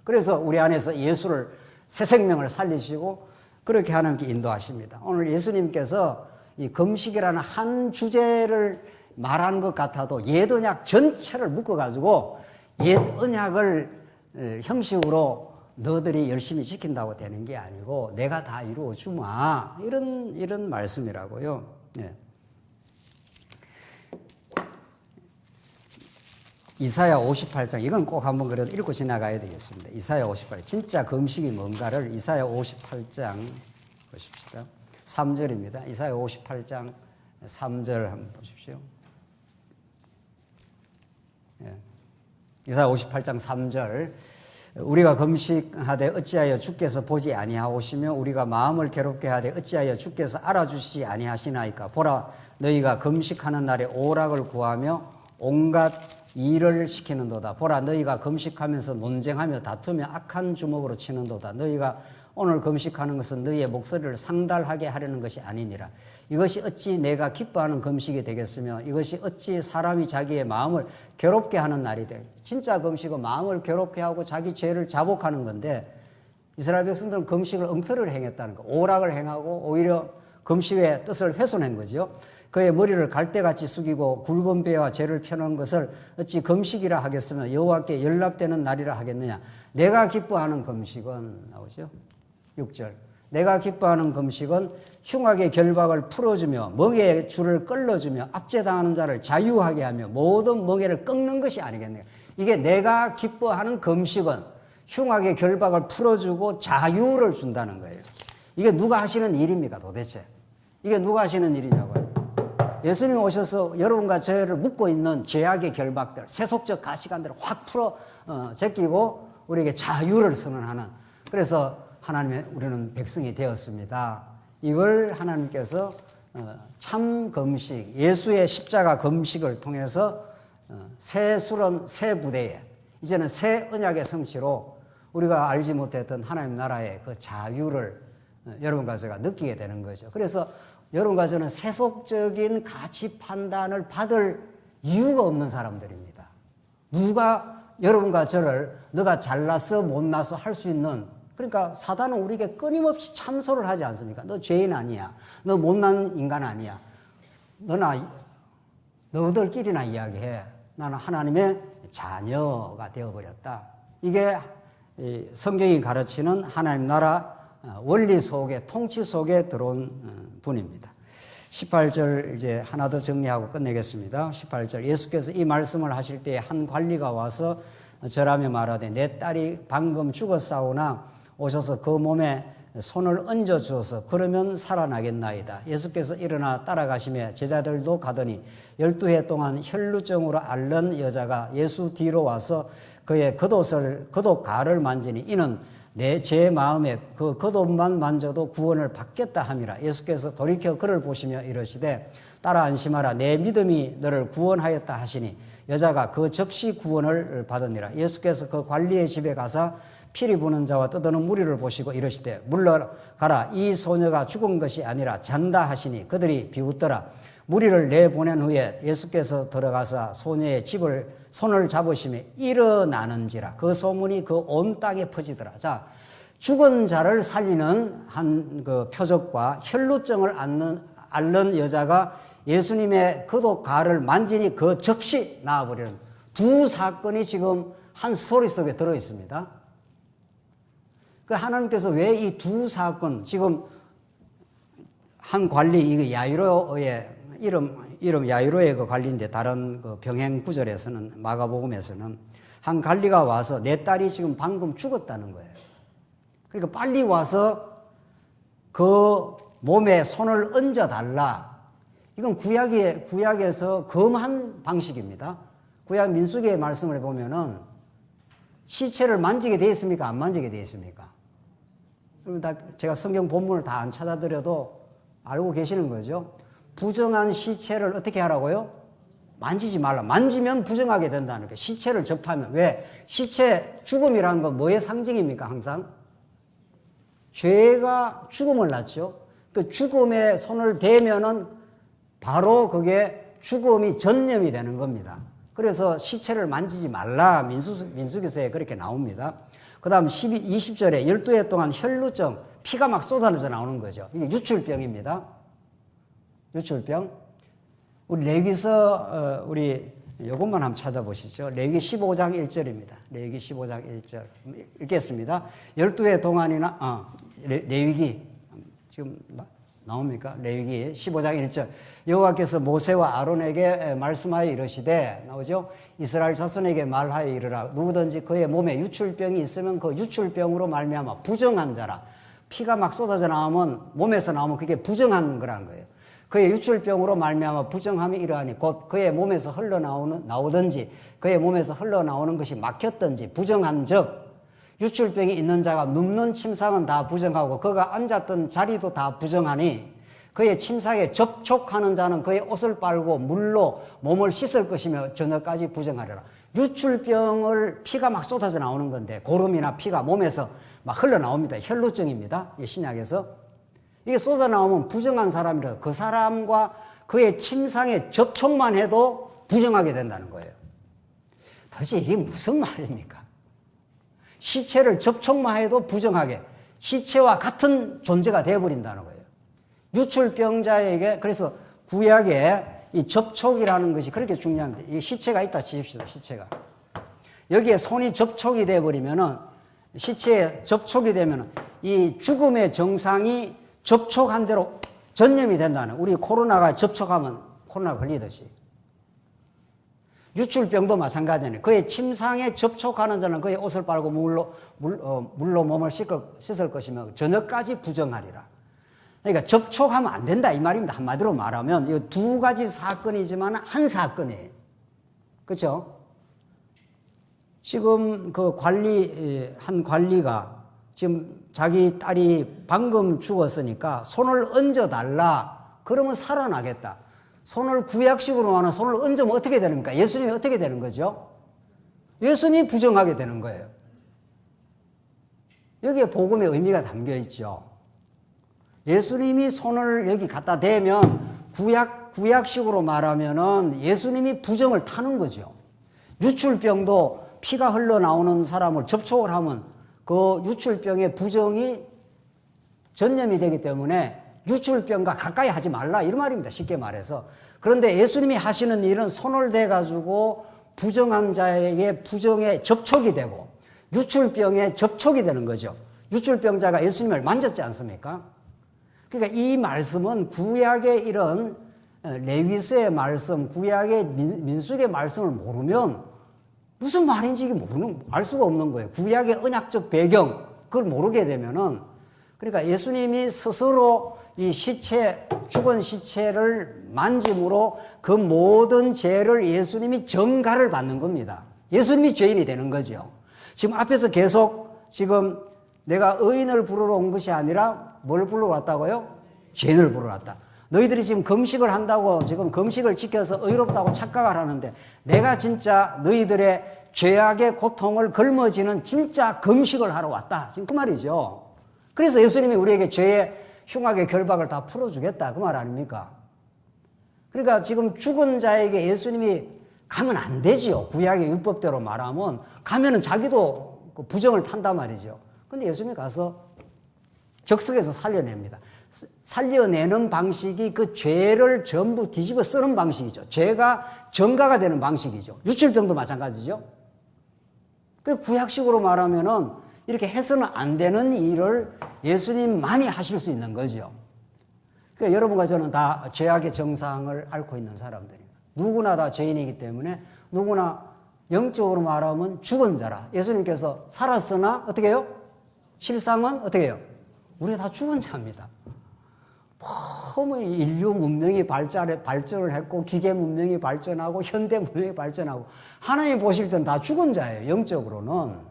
[SPEAKER 1] 그래서 우리 안에서 예수를 새 생명을 살리시고 그렇게 하나님께 인도하십니다. 오늘 예수님께서 이 금식이라는 한 주제를 말하는 것 같아도 옛 언약 전체를 묶어가지고 옛 언약을 형식으로 너희들이 열심히 지킨다고 되는 게 아니고 내가 다 이루어 주마 이런 말씀이라고요. 네. 이사야 58장 이건 꼭 한번 그래도 읽고 지나가야 되겠습니다. 이사야 58 진짜 금식이 뭔가를 이사야 58장 보십시다. 3절입니다. 이사야 58장 3절 한번 보십시오. 네. 이사야 58장 3절 우리가 금식하되 어찌하여 주께서 보지 아니하오시며 우리가 마음을 괴롭게 하되 어찌하여 주께서 알아주시지 아니하시나이까. 보라 너희가 금식하는 날에 오락을 구하며 온갖 일을 시키는도다. 보라 너희가 금식하면서 논쟁하며 다투며 악한 주먹으로 치는도다. 너희가 오늘 금식하는 것은 너희의 목소리를 상달하게 하려는 것이 아니니라. 이것이 어찌 내가 기뻐하는 금식이 되겠으며 이것이 어찌 사람이 자기의 마음을 괴롭게 하는 날이 돼. 진짜 금식은 마음을 괴롭게 하고 자기 죄를 자복하는 건데 이스라엘 백성들은 금식을 엉터리를 행했다는 거. 오락을 행하고 오히려 금식의 뜻을 훼손한 거죠. 그의 머리를 갈대같이 숙이고 굵은 배와 죄를 펴는 것을 어찌 금식이라 하겠으며 여호와께 연락되는 날이라 하겠느냐. 내가 기뻐하는 금식은 나오죠. 6절. 내가 기뻐하는 금식은 흉악의 결박을 풀어주며 멍에의 줄을 끌어주며 압제당하는 자를 자유하게 하며 모든 멍에를 꺾는 것이 아니겠네요. 이게 내가 기뻐하는 금식은 흉악의 결박을 풀어주고 자유를 준다는 거예요. 이게 누가 하시는 일입니까 도대체? 이게 누가 하시는 일이냐고요. 예수님 오셔서 여러분과 저를 묶고 있는 죄악의 결박들, 세속적 가시관들을 확 풀어 제끼고 우리에게 자유를 선언하는, 그래서 하나님의 우리는 백성이 되었습니다. 이걸 하나님께서 참 금식, 예수의 십자가 금식을 통해서 새 수론 새 부대에 이제는 새 언약의 성취로 우리가 알지 못했던 하나님 나라의 그 자유를 여러분과 제가 느끼게 되는 거죠. 그래서 여러분과 저는 세속적인 가치 판단을 받을 이유가 없는 사람들입니다. 누가 여러분과 저를 너가 잘났어 못났어 할 수 있는, 그러니까 사단은 우리에게 끊임없이 참소를 하지 않습니까? 너 죄인 아니야. 너 못난 인간 아니야. 너희들끼리나 이야기해. 나는 하나님의 자녀가 되어버렸다. 이게 성경이 가르치는 하나님 나라 원리 속에, 통치 속에 들어온 분입니다. 18절 이제 하나 더 정리하고 끝내겠습니다. 18절 예수께서 이 말씀을 하실 때에 한 관리가 와서 저라며 말하되 내 딸이 방금 죽었사오나 오셔서 그 몸에 손을 얹어 주어서 그러면 살아나겠나이다. 예수께서 일어나 따라가시며 제자들도 가더니 12해 동안 혈루증으로 앓는 여자가 예수 뒤로 와서 그의 겉옷가를 만지니 이는 제 마음에 그 겉옷만 만져도 구원을 받겠다 함이라. 예수께서 돌이켜 그를 보시며 이르시되 따라 안심하라. 내 믿음이 너를 구원하였다 하시니 여자가 그 즉시 구원을 받으니라. 예수께서 그 관리의 집에 가사 피리 부는 자와 떠드는 무리를 보시고 이르시되 물러가라. 이 소녀가 죽은 것이 아니라 잔다 하시니 그들이 비웃더라. 무리를 내보낸 후에 예수께서 들어가사 소녀의 손을 잡으시며 일어나는지라. 그 소문이 그 온 땅에 퍼지더라. 자, 죽은 자를 살리는 한 그 표적과 혈루증을 앓는 여자가 예수님의 겉옷가를 만지니 그 즉시 나아버리는 두 사건이 지금 한 스토리 속에 들어 있습니다. 그 하나님께서 왜 이 두 사건, 지금 한 관리, 이거 야이로의 이름 야이로의 그 관리인데 다른 그 병행 구절에서는, 마가복음에서는 한 관리가 와서 내 딸이 지금 방금 죽었다는 거예요. 그러니까 빨리 와서 그 몸에 손을 얹어 달라. 이건 구약에서 금한 방식입니다. 구약 민수기의 말씀을 보면은 시체를 만지게 되어 있습니까? 안 만지게 되어 있습니까? 그러면 제가 성경 본문을 다 안 찾아드려도 알고 계시는 거죠. 부정한 시체를 어떻게 하라고요? 만지지 말라. 만지면 부정하게 된다는 거예요. 시체를 접하면. 왜? 시체, 죽음이라는 건 뭐의 상징입니까? 항상 죄가 죽음을 낳죠. 그 죽음에 손을 대면은 바로 그게 죽음이 전념이 되는 겁니다. 그래서 시체를 만지지 말라. 민수기서에 그렇게 나옵니다. 그 다음 20절에 12해 동안 혈루증, 피가 막 쏟아져 나오는 거죠. 이게 유출병입니다. 유출병. 우리 레위기서, 우리 요것만 한번 찾아보시죠. 레위기 15장 1절입니다. 레위기 15장 1절. 읽겠습니다. 12해 동안이나, 레위기, 지금 나옵니까? 레위기 15장 1절. 여호와께서 모세와 아론에게 말씀하여 이르시되, 나오죠? 이스라엘 자손에게 말하여 이르라. 누구든지 그의 몸에 유출병이 있으면 그 유출병으로 말미암아 부정한 자라. 피가 막 쏟아져 나오면, 몸에서 나오면 그게 부정한 거라는 거예요. 그의 유출병으로 말미암아 부정함이 이러하니 곧 그의 몸에서 나오든지 그의 몸에서 흘러나오는 것이 막혔든지 부정한 즉 유출병이 있는 자가 눕는 침상은 다 부정하고 그가 앉았던 자리도 다 부정하니 그의 침상에 접촉하는 자는 그의 옷을 빨고 물로 몸을 씻을 것이며 저녁까지 부정하리라. 유출병을 피가 막 쏟아져 나오는 건데 고름이나 피가 몸에서 막 흘러나옵니다. 혈루증입니다. 신약에서. 이게 쏟아 나오면 부정한 사람이라 그 사람과 그의 침상에 접촉만 해도 부정하게 된다는 거예요. 도대체 이게 무슨 말입니까? 시체를 접촉만 해도 부정하게, 시체와 같은 존재가 되어버린다는 거예요. 유출병자에게, 그래서 구약에 이 접촉이라는 것이 그렇게 중요합니다. 이 시체가 있다 치십시다. 시체가. 여기에 손이 접촉이 돼버리면은, 시체에 접촉이 되면은 이 죽음의 정상이 접촉한 대로 전염이 된다는, 우리 코로나가 접촉하면 코로나 걸리듯이. 유출병도 마찬가지네. 그의 침상에 접촉하는 자는 그의 옷을 빨고 물로 몸을 씻을 것이며 저녁까지 부정하리라. 그러니까 접촉하면 안 된다 이 말입니다. 한마디로 말하면 이 두 가지 사건이지만 한 사건이에요. 그렇죠? 지금 그 한 관리가 지금 자기 딸이 방금 죽었으니까 손을 얹어달라. 그러면 살아나겠다. 손을 구약식으로 하는 손을 얹으면 어떻게 되는가? 예수님이 어떻게 되는 거죠? 예수님이 부정하게 되는 거예요. 여기에 복음의 의미가 담겨 있죠. 예수님이 손을 여기 갖다 대면 구약식으로 말하면은 예수님이 부정을 타는 거죠. 유출병도 피가 흘러나오는 사람을 접촉을 하면 그 유출병의 부정이 전염이 되기 때문에 유출병과 가까이 하지 말라 이런 말입니다. 쉽게 말해서. 그런데 예수님이 하시는 일은 손을 대가지고 부정한 자에게 부정에 접촉이 되고 유출병에 접촉이 되는 거죠. 유출병자가 예수님을 만졌지 않습니까? 그러니까 이 말씀은 구약의 이런 레위스의 말씀, 구약의 민수기의 말씀을 모르면 무슨 말인지 알 수가 없는 거예요. 구약의 언약적 배경, 그걸 모르게 되면은, 그러니까 예수님이 스스로 이 죽은 시체를 만짐으로 그 모든 죄를 예수님이 전가를 받는 겁니다. 예수님이 죄인이 되는 거죠. 지금 앞에서 계속 지금 내가 의인을 부르러 온 것이 아니라 뭘 부르러 왔다고요? 죄인을 부르러 왔다. 너희들이 지금 금식을 한다고 지금 금식을 지켜서 의롭다고 착각을 하는데 내가 진짜 너희들의 죄악의 고통을 걸머지는 진짜 금식을 하러 왔다. 지금 그 말이죠. 그래서 예수님이 우리에게 죄의 흉악의 결박을 다 풀어주겠다. 그 말 아닙니까? 그러니까 지금 죽은 자에게 예수님이 가면 안 되지요. 구약의 율법대로 말하면 가면은 자기도 부정을 탄단 말이죠. 근데 예수님이 가서 적석에서 살려냅니다. 살려내는 방식이 그 죄를 전부 뒤집어 쓰는 방식이죠. 죄가 전가가 되는 방식이죠. 유출병도 마찬가지죠. 그 구약식으로 말하면은 이렇게 해서는 안 되는 일을 예수님만이 하실 수 있는 거죠. 그러니까 여러분과 저는 다 죄악의 정상을 앓고 있는 사람들입니다. 누구나 다 죄인이기 때문에 누구나 영적으로 말하면 죽은 자라. 예수님께서 살았으나 어떻게 해요? 실상은 어떻게 해요? 우리가 다 죽은 자입니다. 너무 인류 문명이 발전을 했고 기계 문명이 발전하고 현대 문명이 발전하고 하나님 보실 땐 다 죽은 자예요. 영적으로는.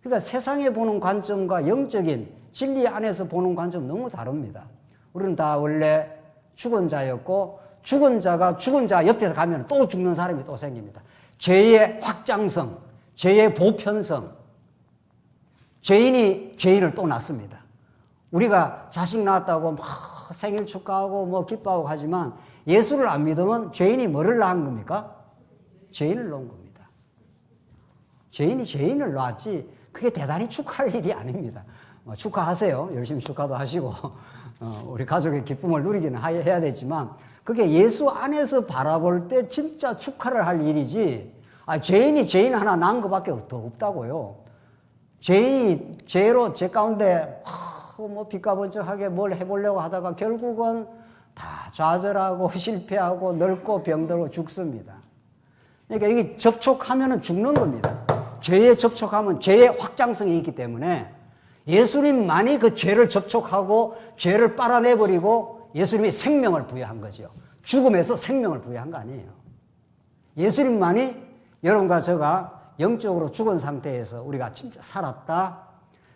[SPEAKER 1] 그러니까 세상에 보는 관점과 영적인 진리 안에서 보는 관점 너무 다릅니다. 우리는 다 원래 죽은 자였고 죽은 자가 죽은 자 옆에서 가면 또 죽는 사람이 또 생깁니다. 죄의 확장성, 죄의 보편성, 죄인이 죄인을 또 낳습니다. 우리가 자식 낳았다고 막 생일 축하하고 뭐 기뻐하고 하지만 예수를 안 믿으면 죄인이 뭐를 낳은 겁니까? 죄인을 낳은 겁니다. 죄인이 죄인을 낳았지 그게 대단히 축하할 일이 아닙니다. 축하하세요. 열심히 축하도 하시고 우리 가족의 기쁨을 누리기는 해야 되지만 그게 예수 안에서 바라볼 때 진짜 축하를 할 일이지 죄인이 죄인 하나 낳은 것밖에 더 없다고요. 죄인이 죄 가운데 뭐 빛가번쩍하게 뭘 해보려고 하다가 결국은 다 좌절하고 실패하고 늙고 병들고 죽습니다. 그러니까 이게 접촉하면은 죽는 겁니다. 죄에 접촉하면 죄의 확장성이 있기 때문에 예수님만이 그 죄를 접촉하고 죄를 빨아내버리고 예수님이 생명을 부여한 거죠. 죽음에서 생명을 부여한 거 아니에요. 예수님만이 여러분과 저가 영적으로 죽은 상태에서 우리가 진짜 살았다,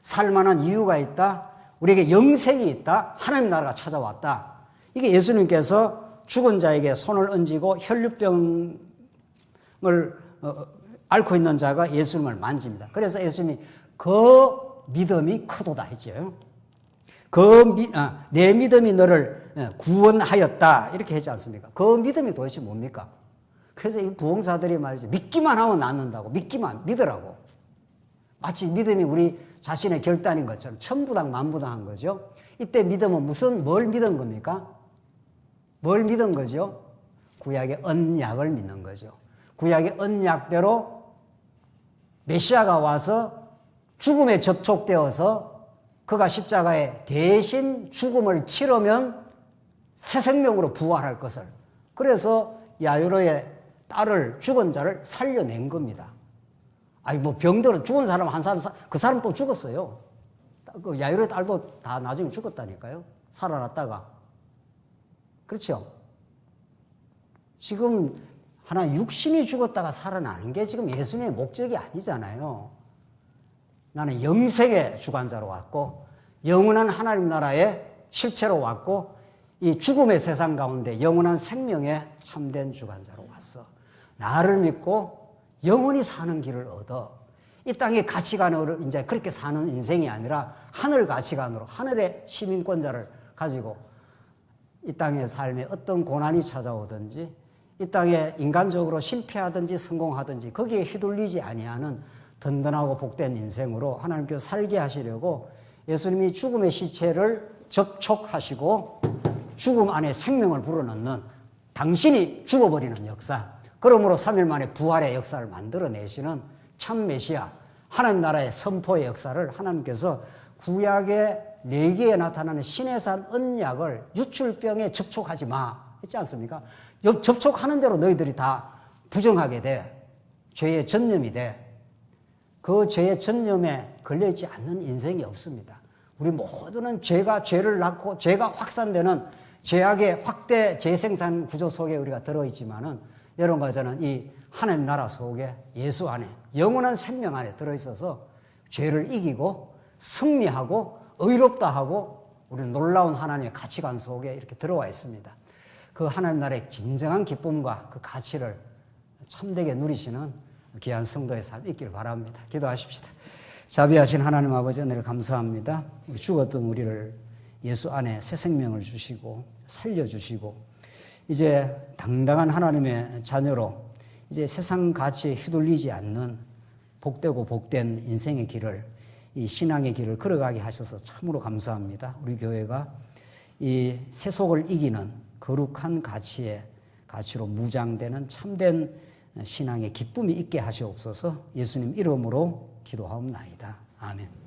[SPEAKER 1] 살만한 이유가 있다, 우리에게 영생이 있다, 하나님 나라가 찾아왔다. 이게 예수님께서 죽은 자에게 손을 얹고 혈류병을 앓고 있는 자가 예수님을 만집니다. 그래서 예수님이 그 믿음이 크도다 했죠. 내 믿음이 너를 구원하였다 이렇게 하지 않습니까? 그 믿음이 도대체 뭡니까? 그래서 이 부흥사들이 말이죠. 믿기만 하면 낫는다고. 믿으라고. 마치 믿음이 우리 자신의 결단인 것처럼 천부당 만부당한 거죠. 이때 믿음은 뭘 믿은 겁니까? 뭘 믿은 거죠? 구약의 언약을 믿는 거죠. 구약의 언약대로 메시아가 와서 죽음에 접촉되어서 그가 십자가에 대신 죽음을 치르면 새 생명으로 부활할 것을. 그래서 야이로의 딸을 죽은 자를 살려낸 겁니다. 아니 뭐 병들어 죽은 사람 한 사람 그 사람 또 죽었어요. 그 야이로의 딸도 다 나중에 죽었다니까요. 살아났다가. 그렇죠? 지금 하나 육신이 죽었다가 살아나는 게 지금 예수님의 목적이 아니잖아요. 나는 영생의 주관자로 왔고 영원한 하나님 나라의 실체로 왔고 이 죽음의 세상 가운데 영원한 생명의 참된 주관자로 왔어. 나를 믿고 영원히 사는 길을 얻어. 이 땅의 가치관으로 이제 그렇게 사는 인생이 아니라 하늘 가치관으로 하늘의 시민권자를 가지고 이 땅의 삶에 어떤 고난이 찾아오든지 이 땅에 인간적으로 실패하든지 성공하든지 거기에 휘둘리지 아니하는 든든하고 복된 인생으로 하나님께서 살게 하시려고 예수님이 죽음의 시체를 접촉하시고 죽음 안에 생명을 불어넣는 당신이 죽어버리는 역사, 그러므로 3일 만에 부활의 역사를 만들어내시는 참 메시아, 하나님 나라의 선포의 역사를 하나님께서 구약의 4개에 나타나는 신의 산 언약을 유출병에 접촉하지 마 했지 않습니까? 접촉하는 대로 너희들이 다 부정하게 돼. 죄의 전념이 돼. 그 죄의 전념에 걸려있지 않는 인생이 없습니다. 우리 모두는 죄를 낳고 죄가 확산되는 죄악의 확대 재생산 구조 속에 우리가 들어있지만은 여러분과 저는 이 하나님 나라 속에 예수 안에 영원한 생명 안에 들어있어서 죄를 이기고 승리하고 의롭다 하고 우리는 놀라운 하나님의 가치관 속에 이렇게 들어와 있습니다. 그 하나님 나라의 진정한 기쁨과 그 가치를 참되게 누리시는 귀한 성도의 삶 있기를 바랍니다. 기도하십시다. 자비하신 하나님 아버지 은혜를 감사합니다. 죽었던 우리를 예수 안에 새 생명을 주시고 살려주시고 이제 당당한 하나님의 자녀로 이제 세상 가치에 휘둘리지 않는 복되고 복된 인생의 길을 이 신앙의 길을 걸어가게 하셔서 참으로 감사합니다. 우리 교회가 이 세속을 이기는 거룩한 가치로 무장되는 참된 신앙의 기쁨이 있게 하시옵소서. 예수님 이름으로 기도하옵나이다. 아멘.